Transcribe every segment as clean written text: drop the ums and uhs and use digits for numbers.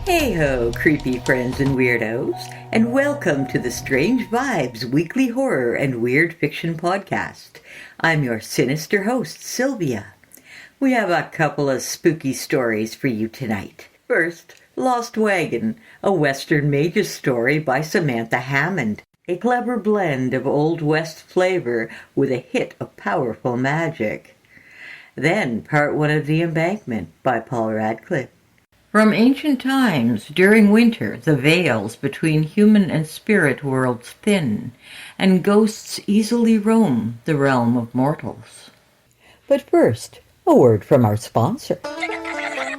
Hey-ho, creepy friends and weirdos, and welcome to the Strange Vibes weekly horror and weird fiction podcast. I'm your sinister host, Sylvia. We have a couple of spooky stories for you tonight. First, Lost Wagon, a Western Mages story by Samantha Hammond. A clever blend of Old West flavor with a hit of powerful magic. Then, part 1 of The Embankment by Paul Radcliffe. From ancient times, during winter, the veils between human and spirit worlds thin, and ghosts easily roam the realm of mortals. But first, a word from our sponsor.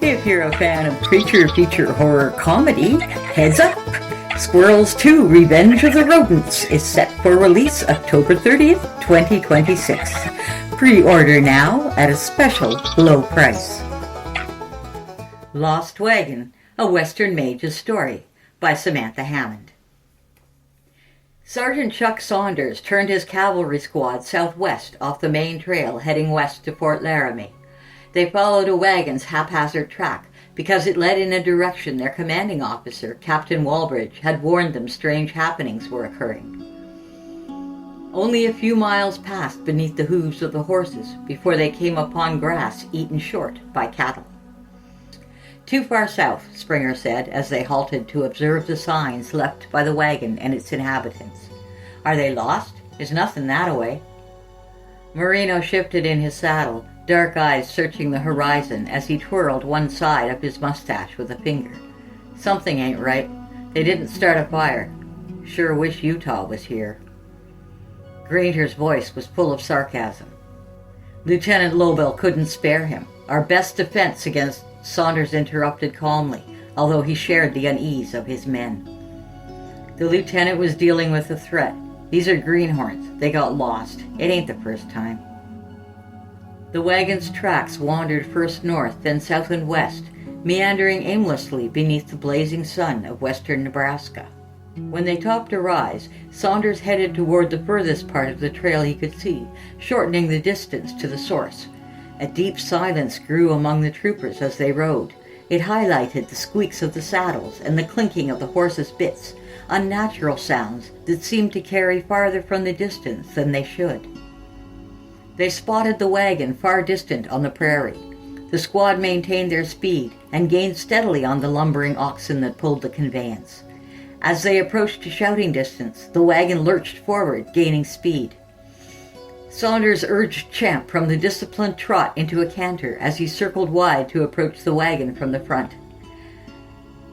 If you're a fan of creature feature horror comedy, heads up! Squirrels 2 Revenge of the Rodents is set for release October 30th, 2026. Pre-order now at a special low price. Lost Wagon, a Western Mage's story by Samantha Hammond. Sergeant Chuck Saunders turned his cavalry squad southwest off the main trail heading west to Fort Laramie. They followed a wagon's haphazard track because it led in a direction their commanding officer, Captain Walbridge, had warned them strange happenings were occurring. Only a few miles passed beneath the hooves of the horses before they came upon grass eaten short by cattle. Too far south, Springer said as they halted to observe the signs left by the wagon and its inhabitants. Are they lost? There's nothing that way. Marino shifted in his saddle, dark eyes searching the horizon as he twirled one side of his mustache with a finger. Something ain't right. They didn't start a fire. Sure wish Utah was here. Granger's voice was full of sarcasm. Lieutenant Lobel couldn't spare him. Our best defense against... Saunders interrupted calmly, although he shared the unease of his men. The lieutenant was dealing with a threat. These are greenhorns. They got lost. It ain't the first time. The wagon's tracks wandered first north, then south and west, meandering aimlessly beneath the blazing sun of western Nebraska. When they topped a rise, Saunders headed toward the furthest part of the trail he could see, shortening the distance to the source. A deep silence grew among the troopers as they rode. It highlighted the squeaks of the saddles and the clinking of the horses' bits, unnatural sounds that seemed to carry farther from the distance than they should. They spotted the wagon far distant on the prairie. The squad maintained their speed and gained steadily on the lumbering oxen that pulled the conveyance. As they approached to shouting distance, the wagon lurched forward, gaining speed. Saunders urged Champ from the disciplined trot into a canter as he circled wide to approach the wagon from the front.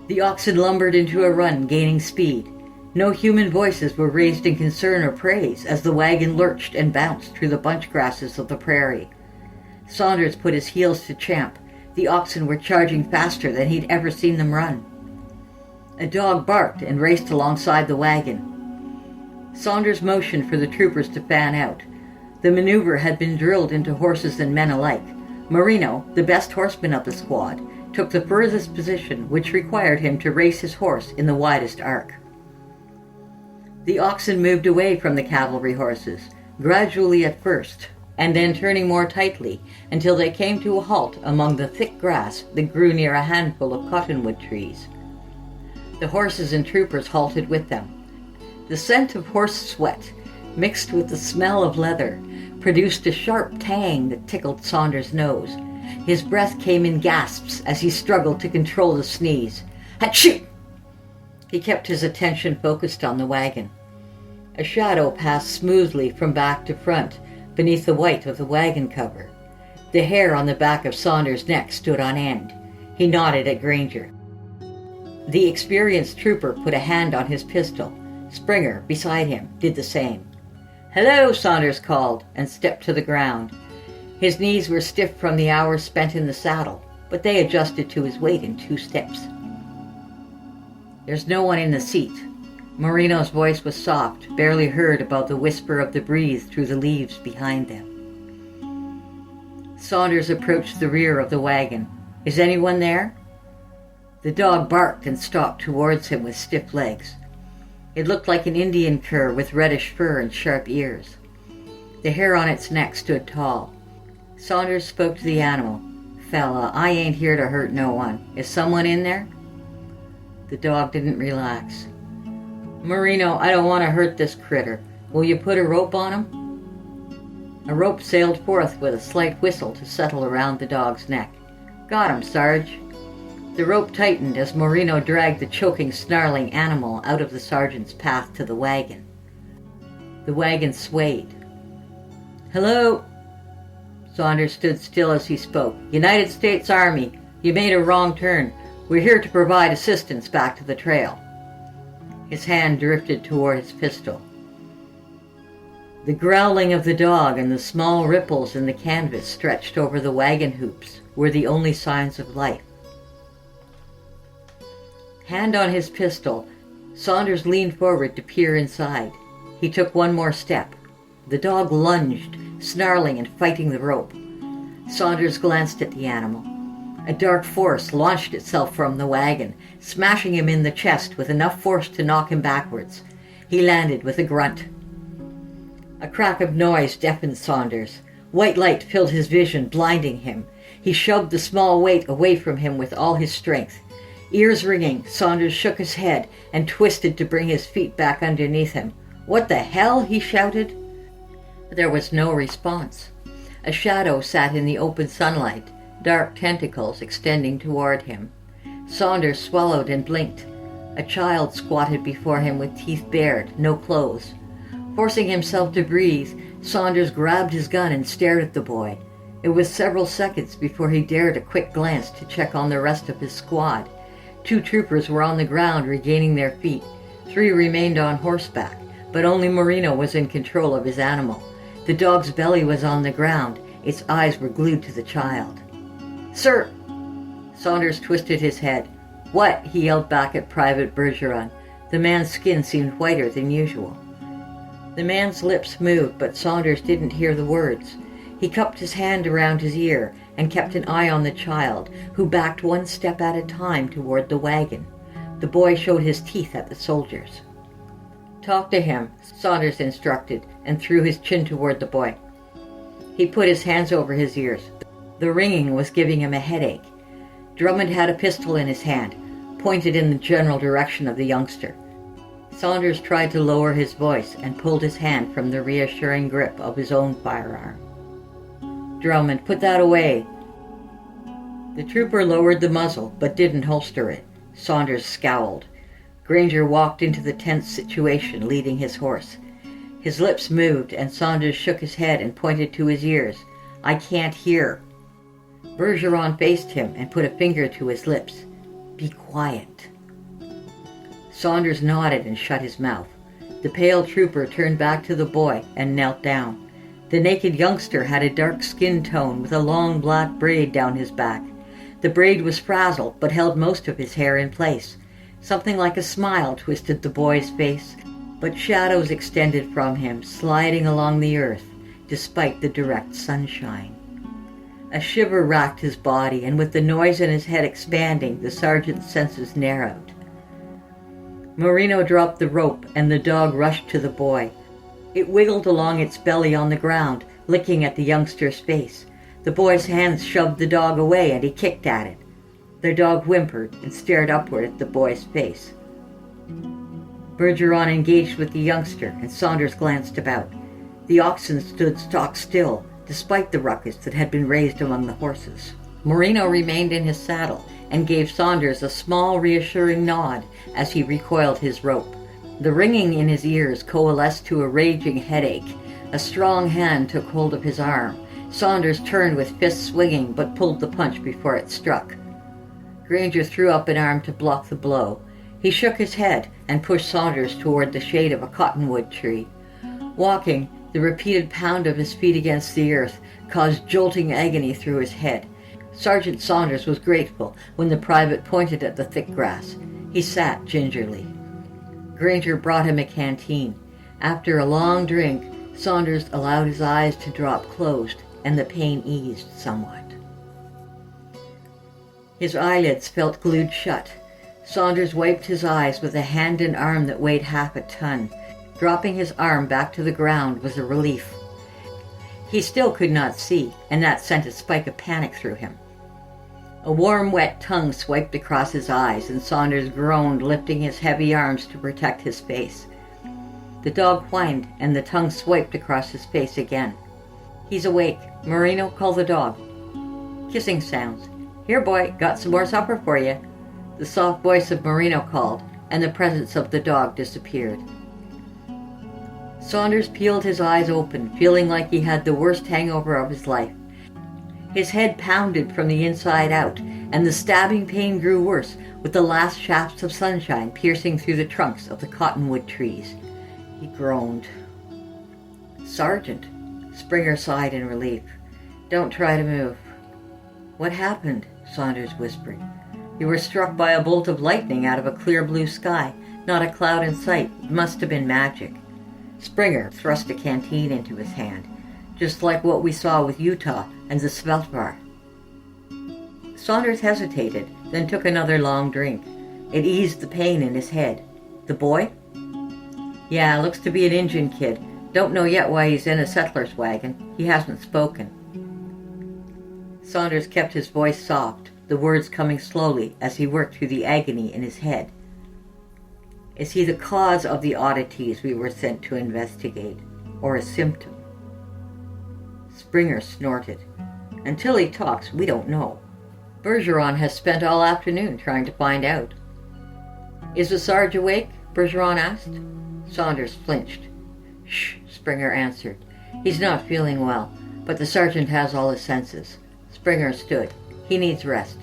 The oxen lumbered into a run, gaining speed. No human voices were raised in concern or praise as the wagon lurched and bounced through the bunch grasses of the prairie. Saunders put his heels to Champ. The oxen were charging faster than he'd ever seen them run. A dog barked and raced alongside the wagon. Saunders motioned for the troopers to fan out. The maneuver had been drilled into horses and men alike. Marino, the best horseman of the squad, took the furthest position, which required him to race his horse in the widest arc. The oxen moved away from the cavalry horses, gradually at first, and then turning more tightly until they came to a halt among the thick grass that grew near a handful of cottonwood trees. The horses and troopers halted with them. The scent of horse sweat, mixed with the smell of leather, produced a sharp tang that tickled Saunders' nose. His breath came in gasps as he struggled to control the sneeze. Achoo! He kept his attention focused on the wagon. A shadow passed smoothly from back to front beneath the white of the wagon cover. The hair on the back of Saunders' neck stood on end. He nodded at Granger. The experienced trooper put a hand on his pistol. Springer, beside him, did the same. "Hello," Saunders called, and stepped to the ground. His knees were stiff from the hours spent in the saddle, but they adjusted to his weight in 2 steps. "There's no one in the seat." Marino's voice was soft, barely heard above the whisper of the breeze through the leaves behind them. Saunders approached the rear of the wagon. "Is anyone there?" The dog barked and stalked towards him with stiff legs. It looked like an Indian cur with reddish fur and sharp ears. The hair on its neck stood tall. Saunders spoke to the animal. "Fella, I ain't here to hurt no one. Is someone in there?" The dog didn't relax. "Marino, I don't want to hurt this critter. Will you put a rope on him?" A rope sailed forth with a slight whistle to settle around the dog's neck. "Got him, Sarge." The rope tightened as Marino dragged the choking, snarling animal out of the sergeant's path to the wagon. The wagon swayed. "Hello?" Saunders stood still as he spoke. "United States Army. You made a wrong turn. We're here to provide assistance back to the trail." His hand drifted toward his pistol. The growling of the dog and the small ripples in the canvas stretched over the wagon hoops were the only signs of life. Hand on his pistol, Saunders leaned forward to peer inside. He took one more step. The dog lunged, snarling and fighting the rope. Saunders glanced at the animal. A dark force launched itself from the wagon, smashing him in the chest with enough force to knock him backwards. He landed with a grunt. A crack of noise deafened Saunders. White light filled his vision, blinding him. He shoved the small weight away from him with all his strength. Ears ringing, Saunders shook his head and twisted to bring his feet back underneath him. "What the hell?" he shouted. There was no response. A shadow sat in the open sunlight, dark tentacles extending toward him. Saunders swallowed and blinked. A child squatted before him with teeth bared, no clothes. Forcing himself to breathe, Saunders grabbed his gun and stared at the boy. It was several seconds before he dared a quick glance to check on the rest of his squad. 2 troopers were on the ground regaining their feet. 3 remained on horseback, but only Marino was in control of his animal. The dog's belly was on the ground. Its eyes were glued to the child. "Sir!" Saunders twisted his head. "What?" he yelled back at Private Bergeron. The man's skin seemed whiter than usual. The man's lips moved, but Saunders didn't hear the words. He cupped his hand around his ear and kept an eye on the child, who backed one step at a time toward the wagon. The boy showed his teeth at the soldiers. "Talk to him," Saunders instructed, and threw his chin toward the boy. He put his hands over his ears. The ringing was giving him a headache. Drummond had a pistol in his hand, pointed in the general direction of the youngster. Saunders tried to lower his voice and pulled his hand from the reassuring grip of his own firearm. "Drummond, put that away." The trooper lowered the muzzle, but didn't holster it. Saunders scowled. Granger walked into the tense situation, leading his horse. His lips moved, and Saunders shook his head and pointed to his ears. "I can't hear." Bergeron faced him and put a finger to his lips. "Be quiet." Saunders nodded and shut his mouth. The pale trooper turned back to the boy and knelt down. The naked youngster had a dark skin tone with a long black braid down his back. The braid was frazzled but held most of his hair in place. Something like a smile twisted the boy's face, but shadows extended from him, sliding along the earth, despite the direct sunshine. A shiver racked his body, and with the noise in his head expanding, the sergeant's senses narrowed. Marino dropped the rope, and the dog rushed to the boy. It wiggled along its belly on the ground, licking at the youngster's face. The boy's hands shoved the dog away, and he kicked at it. The dog whimpered and stared upward at the boy's face. Bergeron engaged with the youngster, and Saunders glanced about. The oxen stood stock still, despite the ruckus that had been raised among the horses. Marino remained in his saddle and gave Saunders a small, reassuring nod as he recoiled his rope. The ringing in his ears coalesced to a raging headache. A strong hand took hold of his arm. Saunders turned with fists swinging, but pulled the punch before it struck. Granger threw up an arm to block the blow. He shook his head and pushed Saunders toward the shade of a cottonwood tree. Walking, the repeated pound of his feet against the earth caused jolting agony through his head. Sergeant Saunders was grateful when the private pointed at the thick grass. He sat gingerly. Granger brought him a canteen. After a long drink, Saunders allowed his eyes to drop closed, and the pain eased somewhat. His eyelids felt glued shut. Saunders wiped his eyes with a hand and arm that weighed half a ton. Dropping his arm back to the ground was a relief. He still could not see, and that sent a spike of panic through him. A warm, wet tongue swiped across his eyes, and Saunders groaned, lifting his heavy arms to protect his face. The dog whined, and the tongue swiped across his face again. "He's awake. Marino, call the dog." Kissing sounds. "Here, boy, got some more supper for you." The soft voice of Marino called, and the presence of the dog disappeared. Saunders peeled his eyes open, feeling like he had the worst hangover of his life. His head pounded from the inside out, and the stabbing pain grew worse with the last shafts of sunshine piercing through the trunks of the cottonwood trees. He groaned. "Sergeant," Springer sighed in relief. "Don't try to move." "What happened?" Saunders whispered. "You were struck by a bolt of lightning out of a clear blue sky. Not a cloud in sight. It must have been magic." Springer thrust a canteen into his hand, just like what we saw with Utah and the Sveltvar. Saunders hesitated, then took another long drink. It eased the pain in his head. "The boy?" "Yeah, looks to be an Injun kid. Don't know yet why he's in a settler's wagon. He hasn't spoken." Saunders kept his voice soft, the words coming slowly as he worked through the agony in his head. "Is he the cause of the oddities we were sent to investigate, or a symptom?" Springer snorted. "Until he talks, we don't know. Bergeron has spent all afternoon trying to find out." "Is the Sarge awake?" Bergeron asked. Saunders flinched. "Shh," Springer answered. "He's not feeling well, but the sergeant has all his senses." Springer stood. "He needs rest."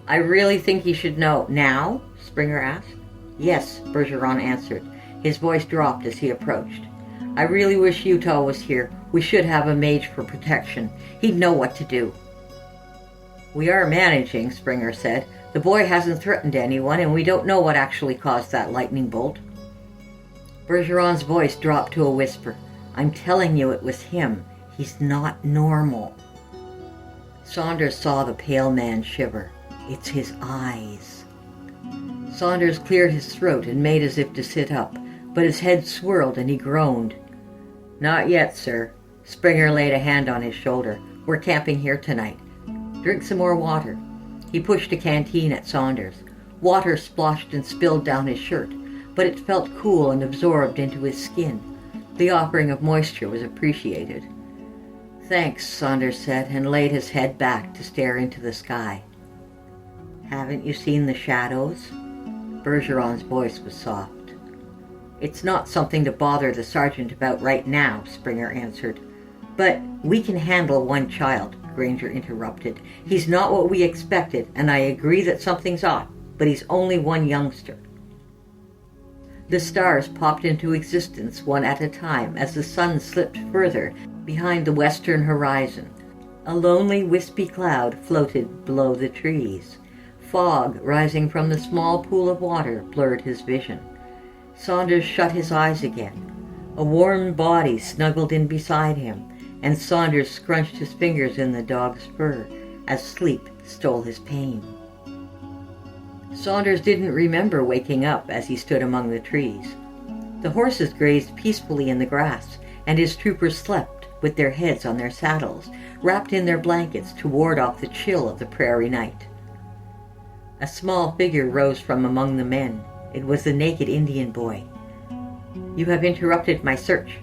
"I really think he should know. Now?" Springer asked. "Yes," Bergeron answered. His voice dropped as he approached. "I really wish Utah was here. We should have a mage for protection. He'd know what to do." "We are managing," Springer said. "The boy hasn't threatened anyone, and we don't know what actually caused that lightning bolt." Bergeron's voice dropped to a whisper. "I'm telling you it was him. He's not normal." Saunders saw the pale man shiver. "It's his eyes." Saunders cleared his throat and made as if to sit up, but his head swirled and he groaned. "Not yet, sir." Springer laid a hand on his shoulder. "We're camping here tonight. Drink some more water." He pushed a canteen at Saunders. Water splashed and spilled down his shirt, but it felt cool and absorbed into his skin. The offering of moisture was appreciated. "Thanks," Saunders said, and laid his head back to stare into the sky. "Haven't you seen the shadows?" Bergeron's voice was soft. "It's not something to bother the sergeant about right now," Springer answered. "But we can handle one child," Granger interrupted. "He's not what we expected, and I agree that something's off, but he's only one youngster." The stars popped into existence one at a time as the sun slipped further behind the western horizon. A lonely, wispy cloud floated below the trees. Fog rising from the small pool of water blurred his vision. Saunders shut his eyes again. A warm body snuggled in beside him, and Saunders scrunched his fingers in the dog's fur as sleep stole his pain. Saunders didn't remember waking up as he stood among the trees. The horses grazed peacefully in the grass, and his troopers slept with their heads on their saddles, wrapped in their blankets to ward off the chill of the prairie night. A small figure rose from among the men. It was the naked Indian boy. "You have interrupted my search."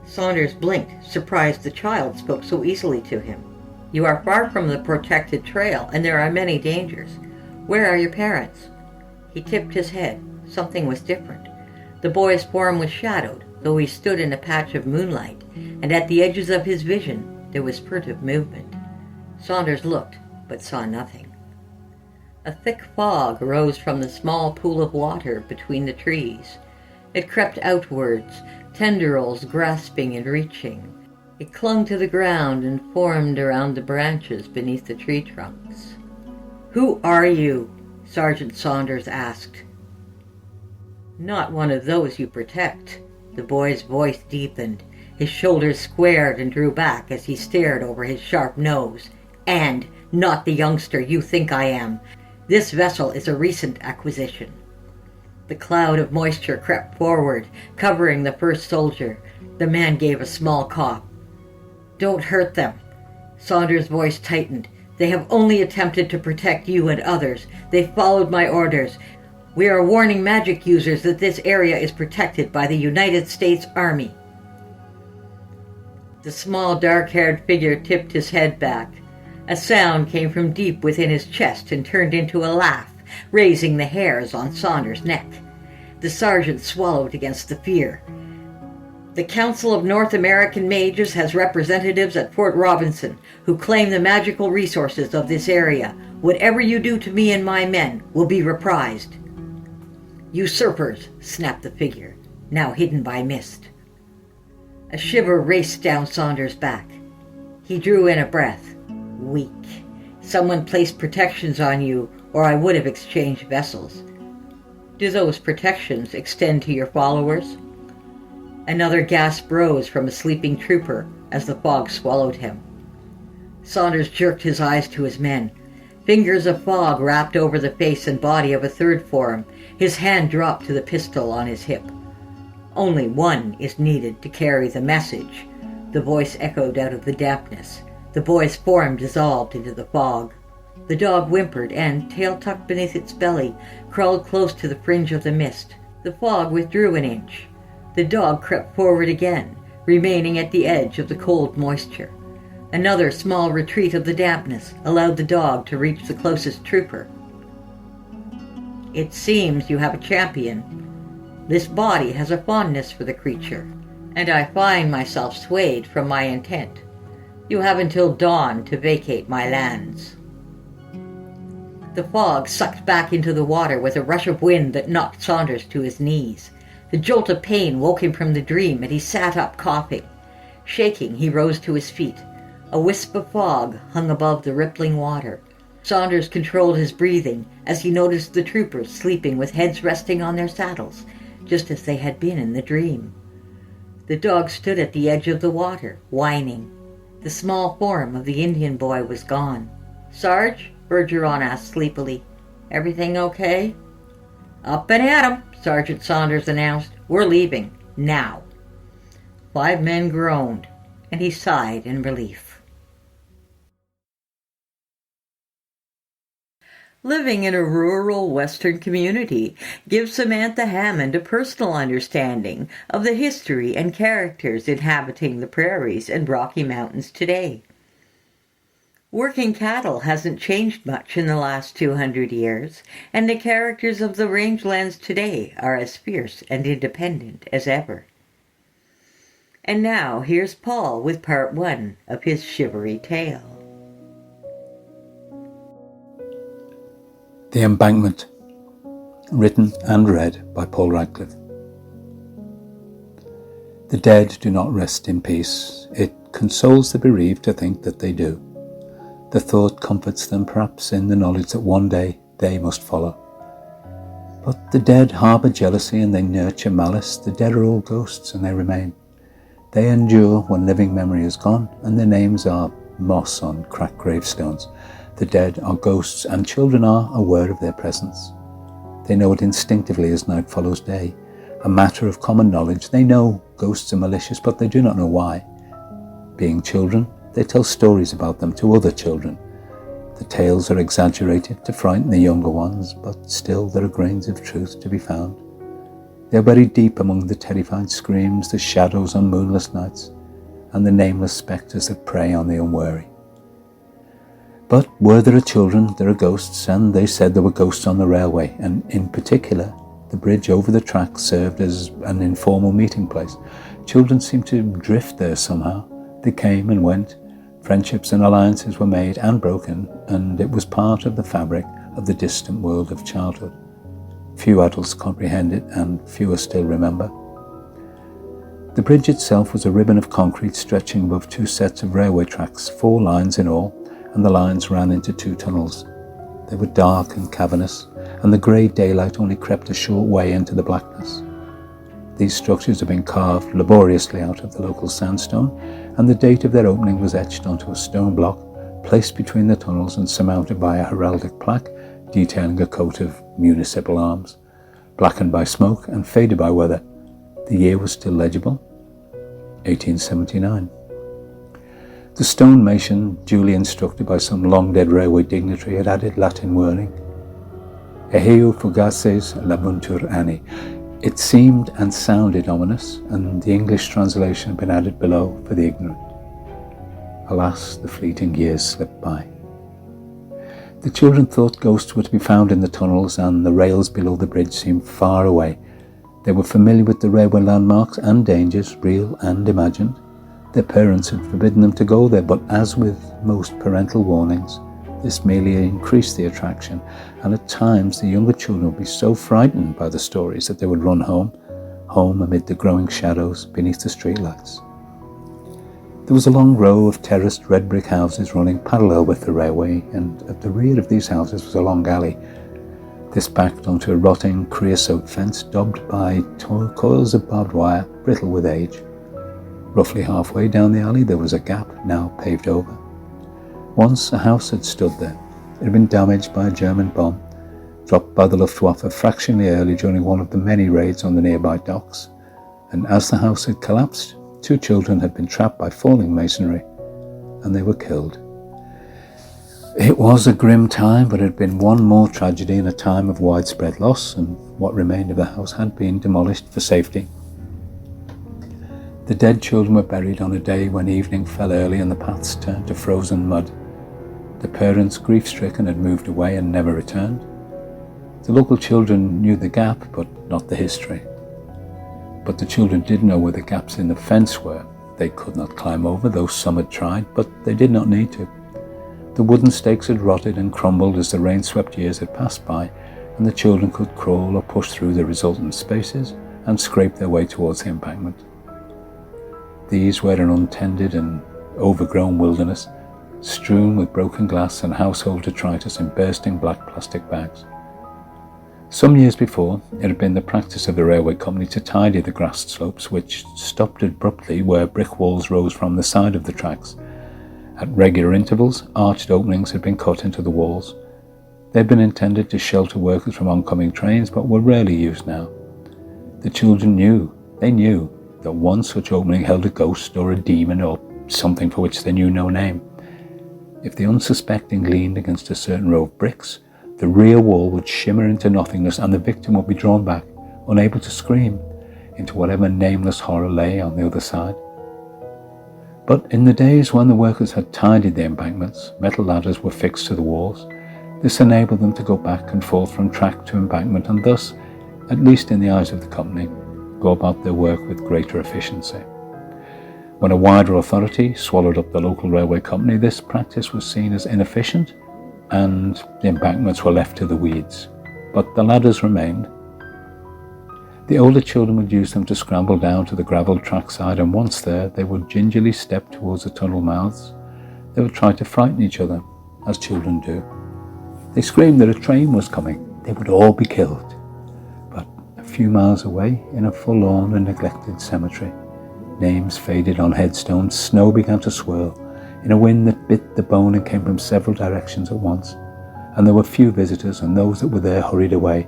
Saunders blinked, surprised the child spoke so easily to him. "You are far from the protected trail, and there are many dangers. Where are your parents?" He tipped his head. Something was different. The boy's form was shadowed, though he stood in a patch of moonlight, and at the edges of his vision there was furtive movement. Saunders looked, but saw nothing. A thick fog rose from the small pool of water between the trees. It crept outwards, tendrils grasping and reaching. It clung to the ground and formed around the branches beneath the tree trunks. "Who are you?" Sergeant Saunders asked. "Not one of those you protect." The boy's voice deepened. His shoulders squared and drew back as he stared over his sharp nose. "And not the youngster you think I am. This vessel is a recent acquisition." The cloud of moisture crept forward, covering the first soldier. The man gave a small cough. "Don't hurt them." Saunders' voice tightened. They have only attempted to protect you and others. They followed my orders. We are warning magic users that this area is protected by the United States Army." The small, dark-haired figure tipped his head back. A sound came from deep within his chest and turned into a laugh, raising the hairs on Saunders' neck. The sergeant swallowed against the fear. "The Council of North American Mages has representatives at Fort Robinson who claim the magical resources of this area. Whatever you do to me and my men will be reprised." "Usurpers," snapped the figure, now hidden by mist. A shiver raced down Saunders' back. He drew in a breath. Weak. Someone placed protections on you, or I would have exchanged vessels. Do those protections extend to your followers? Another gasp rose from a sleeping trooper as the fog swallowed him. Saunders jerked his eyes to his men. Fingers of fog wrapped over the face and body of a third form. His hand dropped to the pistol on his hip. "Only one is needed to carry the message," the voice echoed out of the dampness. The boy's form dissolved into the fog. The dog whimpered and, tail tucked beneath its belly, crawled close to the fringe of the mist. The fog withdrew an inch. The dog crept forward again, remaining at the edge of the cold moisture. Another small retreat of the dampness allowed the dog to reach the closest trooper. "It seems you have a champion. This body has a fondness for the creature, and I find myself swayed from my intent. You have until dawn to vacate my lands." The fog sucked back into the water with a rush of wind that knocked Saunders to his knees. The jolt of pain woke him from the dream, and he sat up coughing. Shaking, he rose to his feet. A wisp of fog hung above the rippling water. Saunders controlled his breathing as he noticed the troopers sleeping with heads resting on their saddles, just as they had been in the dream. The dog stood at the edge of the water, whining. The small form of the Indian boy was gone. "Sarge?" Bergeron asked sleepily. "Everything okay?" "Up and at 'em," Sergeant Saunders announced. "We're leaving. Now." 5 men groaned, and he sighed in relief. Living in a rural Western community gives Samantha Hammond a personal understanding of the history and characters inhabiting the prairies and Rocky Mountains today. Working cattle hasn't changed much in the last 200 years, and the characters of the rangelands today are as fierce and independent as ever. And now here's Paul with part 1 of his shivery tale. The Embankment, written and read by Paul Radcliffe. The dead do not rest in peace. It consoles the bereaved to think that they do. The thought comforts them perhaps in the knowledge that one day they must follow. But the dead harbour jealousy and they nurture malice. The dead are all ghosts and they remain. They endure when living memory is gone, and their names are moss on cracked gravestones. The dead are ghosts, and children are aware of their presence. They know it instinctively as night follows day, a matter of common knowledge. They know ghosts are malicious, but they do not know why. Being children, they tell stories about them to other children. The tales are exaggerated to frighten the younger ones, but still there are grains of truth to be found. They are buried deep among the terrified screams, the shadows on moonless nights, and the nameless spectres that prey on the unwary. But where there are children, there are ghosts, and they said there were ghosts on the railway, and in particular, the bridge over the tracks served as an informal meeting place. Children seemed to drift there somehow. They came and went. Friendships and alliances were made and broken, and it was part of the fabric of the distant world of childhood. Few adults comprehend it, and fewer still remember. The bridge itself was a ribbon of concrete stretching above 2 sets of railway tracks, 4 lines in all, and the lines ran into 2 tunnels. They were dark and cavernous, and the grey daylight only crept a short way into the blackness. These structures had been carved laboriously out of the local sandstone, and the date of their opening was etched onto a stone block, placed between the tunnels and surmounted by a heraldic plaque detailing a coat of municipal arms. Blackened by smoke and faded by weather, the year was still legible, 1879. The stonemason, duly instructed by some long-dead railway dignitary, had added Latin wording, Eheu fugaces labuntur anni. It seemed and sounded ominous, and the English translation had been added below for the ignorant. Alas, the fleeting years slipped by. The children thought ghosts were to be found in the tunnels, and the rails below the bridge seemed far away. They were familiar with the railway landmarks and dangers, real and imagined. Their parents had forbidden them to go there, but as with most parental warnings, this merely increased the attraction, and at times the younger children would be so frightened by the stories that they would run home amid the growing shadows beneath the streetlights. There was a long row of terraced red brick houses running parallel with the railway, and at the rear of these houses was a long alley. This backed onto a rotting creosote fence daubed by coils of barbed wire, brittle with age. Roughly halfway down the alley there was a gap, now paved over. Once a house had stood there. It had been damaged by a German bomb, dropped by the Luftwaffe fractionally early during one of the many raids on the nearby docks, and as the house had collapsed, 2 children had been trapped by falling masonry, and they were killed. It was a grim time, but it had been one more tragedy in a time of widespread loss, and what remained of the house had been demolished for safety. The dead children were buried on a day when evening fell early and the paths turned to frozen mud. The parents, grief-stricken, had moved away and never returned. The local children knew the gap, but not the history. But the children did know where the gaps in the fence were. They could not climb over, though some had tried, but they did not need to. The wooden stakes had rotted and crumbled as the rain-swept years had passed by, and the children could crawl or push through the resultant spaces and scrape their way towards the embankment. These were an untended and overgrown wilderness, strewn with broken glass and household detritus in bursting black plastic bags. Some years before, it had been the practice of the railway company to tidy the grassed slopes, which stopped abruptly where brick walls rose from the side of the tracks. At regular intervals, arched openings had been cut into the walls. They had been intended to shelter workers from oncoming trains, but were rarely used now. The children knew that one such opening held a ghost or a demon or something for which they knew no name. If the unsuspecting leaned against a certain row of bricks, the rear wall would shimmer into nothingness and the victim would be drawn back, unable to scream, into whatever nameless horror lay on the other side. But in the days when the workers had tidied the embankments, metal ladders were fixed to the walls. This enabled them to go back and forth from track to embankment and thus, at least in the eyes of the company, go about their work with greater efficiency. When a wider authority swallowed up the local railway company, this practice was seen as inefficient and the embankments were left to the weeds. But the ladders remained. The older children would use them to scramble down to the gravel trackside, and once there, they would gingerly step towards the tunnel mouths. They would try to frighten each other, as children do. They screamed that a train was coming. They would all be killed. A few miles away, in a forlorn and neglected cemetery, names faded on headstones, snow began to swirl, in a wind that bit the bone and came from several directions at once, and there were few visitors, and those that were there hurried away,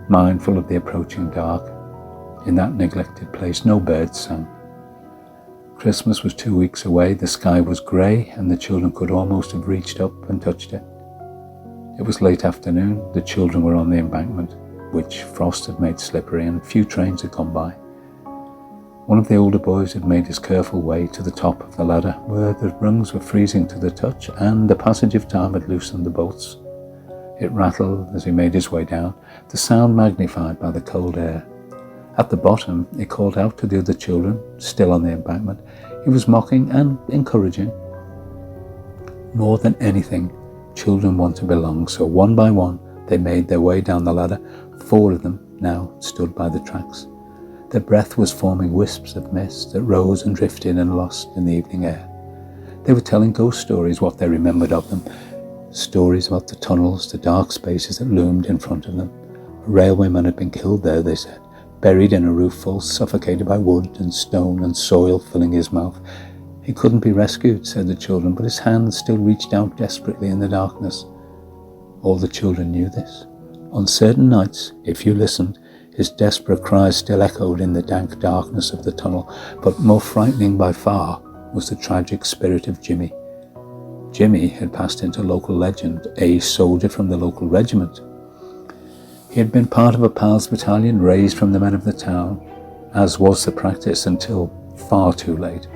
mindful of the approaching dark. In that neglected place no birds sang. Christmas was 2 weeks away, the sky was grey, and the children could almost have reached up and touched it. It was late afternoon, the children were on the embankment, which frost had made slippery, and few trains had gone by. One of the older boys had made his careful way to the top of the ladder, where the rungs were freezing to the touch, and the passage of time had loosened the bolts. It rattled as he made his way down, the sound magnified by the cold air. At the bottom, he called out to the other children, still on the embankment. He was mocking and encouraging. More than anything, children want to belong, so one by one, they made their way down the ladder. 4 of them now stood by the tracks. Their breath was forming wisps of mist that rose and drifted and lost in the evening air. They were telling ghost stories, what they remembered of them. Stories about the tunnels, the dark spaces that loomed in front of them. A railwayman had been killed there, they said, buried in a roof full, suffocated by wood and stone and soil filling his mouth. He couldn't be rescued, said the children, but his hands still reached out desperately in the darkness. All the children knew this. On certain nights, if you listened, his desperate cries still echoed in the dank darkness of the tunnel, but more frightening by far was the tragic spirit of Jimmy. Jimmy had passed into local legend, a soldier from the local regiment. He had been part of a pals battalion raised from the men of the town, as was the practice until far too late.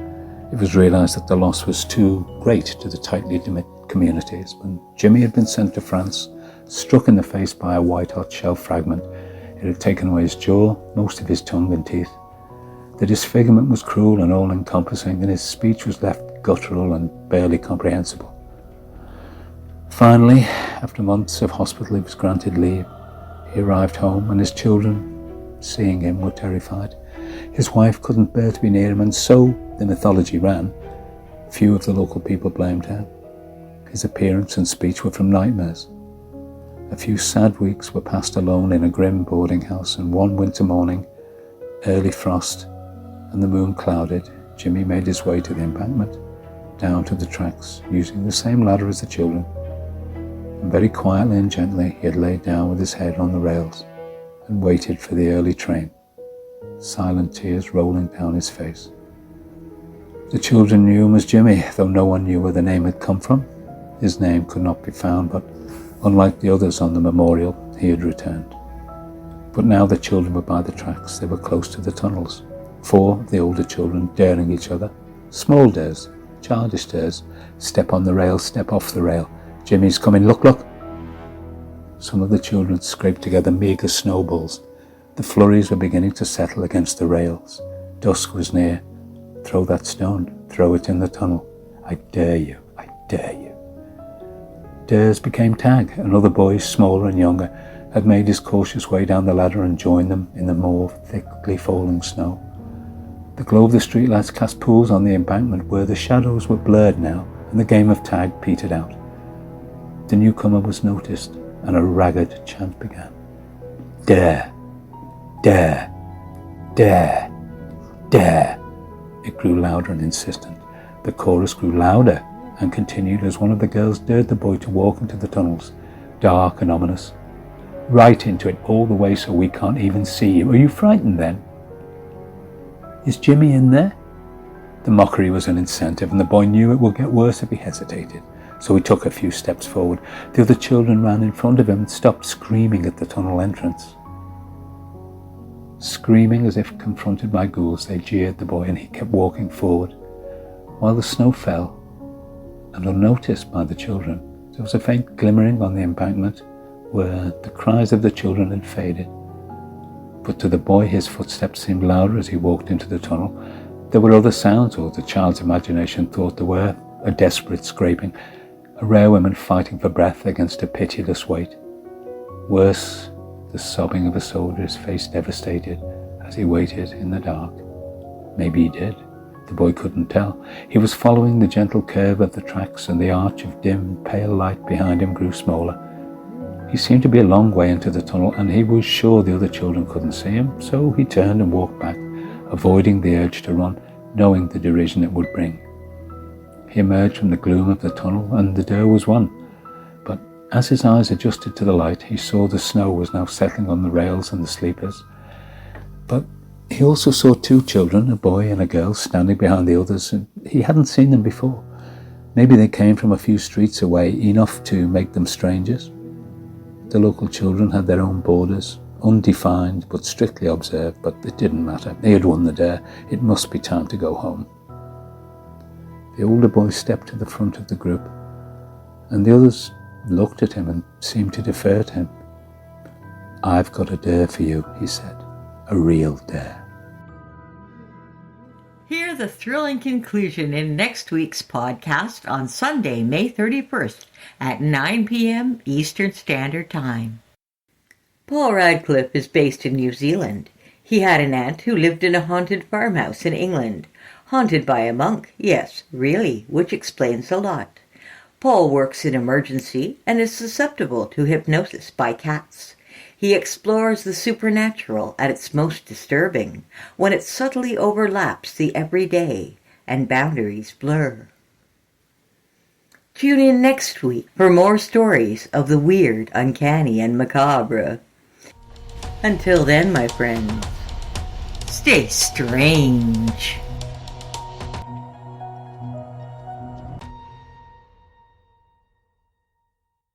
It was realised that the loss was too great to the tightly knit communities. When Jimmy had been sent to France, struck in the face by a white-hot shell fragment, it had taken away his jaw, most of his tongue and teeth. The disfigurement was cruel and all-encompassing, and his speech was left guttural and barely comprehensible. Finally, after months of hospital, he was granted leave. He arrived home, and his children, seeing him, were terrified. His wife couldn't bear to be near him, and so, the mythology ran, few of the local people blamed her. His appearance and speech were from nightmares. A few sad weeks were passed alone in a grim boarding house, and one winter morning, early frost, and the moon clouded, Jimmy made his way to the embankment, down to the tracks, using the same ladder as the children. And very quietly and gently he had laid down with his head on the rails and waited for the early train, silent tears rolling down his face. The children knew him as Jimmy, though no one knew where the name had come from. His name could not be found, but unlike the others on the memorial, he had returned. But now the children were by the tracks. They were close to the tunnels. 4 of the older children daring each other. Small dares, childish dares. Step on the rail, step off the rail. Jimmy's coming, look, look. Some of the children scraped together meagre snowballs. The flurries were beginning to settle against the rails. Dusk was near. Throw that stone, throw it in the tunnel. I dare you, I dare you. Dares became tag, and other boys, smaller and younger, had made his cautious way down the ladder and joined them in the more thickly falling snow. The glow of the streetlights cast pools on the embankment where the shadows were blurred now, and the game of tag petered out. The newcomer was noticed, and a ragged chant began. Dare, dare, dare, dare. It grew louder and insistent. The chorus grew louder and continued as one of the girls dared the boy to walk into the tunnels, dark and ominous. Right into it, all the way so we can't even see you. Are you frightened then? Is Jimmy in there? The mockery was an incentive, and the boy knew it would get worse if he hesitated. So he took a few steps forward. The other children ran in front of him and stopped screaming at the tunnel entrance. Screaming as if confronted by ghouls, they jeered the boy, and he kept walking forward. While the snow fell, and unnoticed by the children, there was a faint glimmering on the embankment where the cries of the children had faded. But to the boy his footsteps seemed louder as he walked into the tunnel. There were other sounds, or the child's imagination thought there were, a desperate scraping, a rare woman fighting for breath against a pitiless weight. Worse, the sobbing of a soldier, his face devastated as he waited in the dark. Maybe he did. The boy couldn't tell. He was following the gentle curve of the tracks, and the arch of dim, pale light behind him grew smaller. He seemed to be a long way into the tunnel, and he was sure the other children couldn't see him, so he turned and walked back, avoiding the urge to run, knowing the derision it would bring. He emerged from the gloom of the tunnel, and the dare was won. But as his eyes adjusted to the light, he saw the snow was now settling on the rails and the sleepers. But he also saw 2 children, a boy and a girl, standing behind the others, and he hadn't seen them before. Maybe they came from a few streets away, enough to make them strangers. The local children had their own borders, undefined but strictly observed, but it didn't matter. He had won the dare. It must be time to go home. The older boy stepped to the front of the group, and the others looked at him and seemed to defer to him. I've got a dare for you, he said. A real dare. Hear the thrilling conclusion in next week's podcast on Sunday, May 31st at 9 p.m. Eastern Standard Time. Paul Radcliffe is based in New Zealand. He had an aunt who lived in a haunted farmhouse in England. Haunted by a monk, yes, really, which explains a lot. Paul works in emergency and is susceptible to hypnosis by cats. He explores the supernatural at its most disturbing, when it subtly overlaps the everyday and boundaries blur. Tune in next week for more stories of the weird, uncanny, and macabre. Until then, my friends, stay strange.